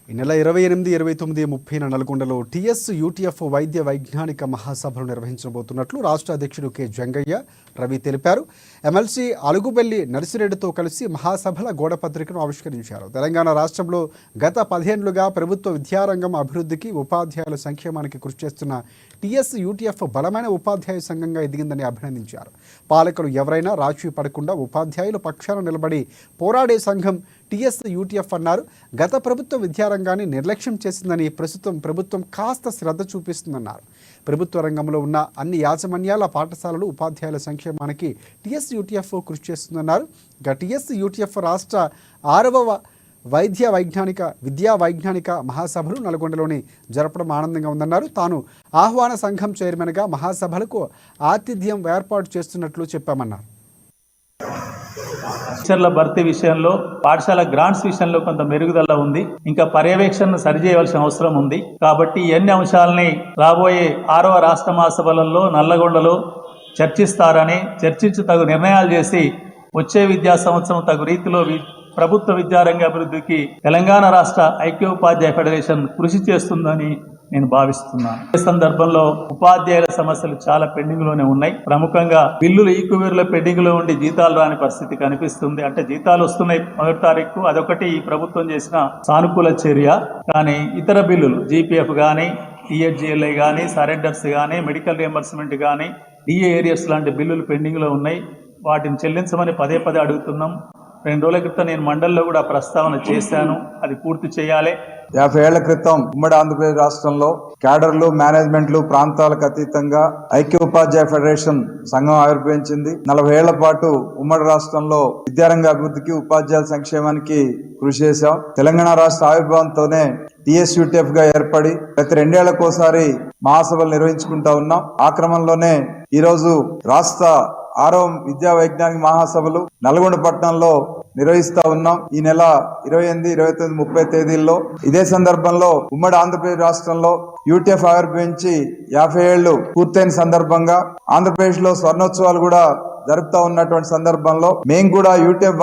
ఈ నెల 28, 29, 30న నల్గొండలో టీఎస్ యూటీఎఫ్ వైద్య వైజ్ఞానిక మహాసభలు నిర్వహించబోతున్నట్లు రాష్ట్ర అధ్యక్షుడు కె జంగయ్య రవి తెలిపారు. ఎమ్మెల్సీ అలుగుబెల్లి నర్సిరెడ్డితో కలిసి మహాసభల గోడపత్రికను ఆవిష్కరించారు. తెలంగాణ రాష్ట్రంలో గత 10 ఏళ్లుగా ప్రభుత్వ విద్యారంగం అభివృద్ధికి, ఉపాధ్యాయుల సంక్షేమానికి కృషి చేస్తున్న టీఎస్ యూటీఎఫ్ బలమైన ఉపాధ్యాయ సంఘంగా ఎదిగిందని అభినందించారు. పాలకులు ఎవరైనా రాజీ పడకుండా ఉపాధ్యాయుల పక్షాన నిలబడి పోరాడే సంఘం టీఎస్ యూటీఎఫ్ అన్నారు. గత ప్రభుత్వ విద్యారంగాన్ని నిర్లక్ష్యం చేసిందని ప్రస్తుతం ప్రభుత్వం కాస్త శ్రద్ధ చూపిస్తుందన్నారు. ప్రభుత్వ రంగంలో ఉన్న అన్ని యాజమాన్యాల పాఠశాలలు ఉపాధ్యాయుల సంక్షేమానికి టీఎస్ యూటీఎఫ్ కృషి చేస్తుందన్నారు. ఇక టీఎస్ యూటీఎఫ్ రాష్ట్ర 6వ విద్యా వైజ్ఞానిక మహాసభలు నల్గొండలోని జరపడం ఆనందంగా ఉందన్నారు. తాను ఆహ్వాన సంఘం చైర్మన్గా మహాసభలకు ఆతిథ్యం ఏర్పాటు చేస్తున్నట్లు చెప్పామన్నారు. టీచర్ల భర్తీ విషయంలో, పాఠశాల గ్రాంట్స్ విషయంలో కొంత మెరుగుదల ఉంది. ఇంకా పర్యవేక్షణను సరిచేయవలసిన అవసరం ఉంది. కాబట్టి ఎన్ని అంశాలని రాబోయే 6వ రాష్ట్ర మహాసభలలో నల్లగొండలో చర్చించి తగు నిర్ణయాలు చేసి వచ్చే విద్యా సంవత్సరం తగు రీతిలో ప్రభుత్వ విద్యారంగ అభివృద్ధికి తెలంగాణ రాష్ట్ర ఐక్యోపాధ్యాయ ఫెడరేషన్ కృషి చేస్తుందని నేను భావిస్తున్నాను. ఈ సందర్భంలో ఉపాధ్యాయుల సమస్యలు చాలా పెండింగ్ లోనే ఉన్నాయి. ప్రముఖంగా బిల్లులు ఈక్వేర్లో పెండింగ్ లో ఉండి జీతాలు రాని పరిస్థితి కనిపిస్తుంది. అంటే జీతాలు వస్తున్నాయి 1వ తారీఖు, అదొకటి ఈ ప్రభుత్వం చేసిన సానుకూల చర్య. కానీ ఇతర బిల్లులు జీపీఎఫ్ కానీ, టీహెచ్జిఎల్ఐ కానీ, సరెండర్స్ కానీ, మెడికల్ రియంబర్స్మెంట్ కానీ, డిఏ ఏరియర్స్ లాంటి బిల్లులు పెండింగ్ లో ఉన్నాయి. వాటిని చెల్లించమని పదే అడుగుతున్నాం. 2 రోజుల క్రితం నేను మండలిలో కూడా ప్రస్తావన చేశాను. అది పూర్తి చేయాలి. 50 ఏళ్ల క్రితం ఉమ్మడి ఆంధ్రప్రదేశ్ రాష్ట్రంలో క్యాడర్లు, మేనేజ్మెంట్లు ప్రాంతాలకు అతీతంగా ఐక్యోపాధ్యాయ ఫెడరేషన్ సంఘం ఆవిర్భవించింది. 40 ఏళ్ల పాటు ఉమ్మడి రాష్ట్రంలో విద్యారంగ అభివృద్ధికి, ఉపాధ్యాయుల సంక్షేమానికి కృషి చేశాం. తెలంగాణ రాష్ట్ర ఆవిర్భావంతోనే టీఎస్ యూటీఎఫ్ గా ఏర్పడి ప్రతి 2 ఏళ్లకోసారి మహాసభలు నిర్వహించుకుంటా ఉన్నాం. ఆ క్రమంలోనే ఈరోజు రాష్ట్ర 6వ విద్యా వైజ్ఞానిక మహాసభలు నల్గొండ పట్టణంలో నిర్వహిస్తా ఉన్నాం. ఈ నెల 28, 29, 30 తేదీల్లో. ఇదే సందర్భంలో ఉమ్మడి ఆంధ్రప్రదేశ్ రాష్ట్రంలో యూటీఎఫ్ ఆవిర్భవించి 50 ఏళ్లు పూర్తయిన సందర్భంగా ఆంధ్రప్రదేశ్ లో స్వర్ణోత్సవాలు కూడా జరుపుతా ఉన్నటువంటి సందర్భంలో మేము కూడా యూటీఎఫ్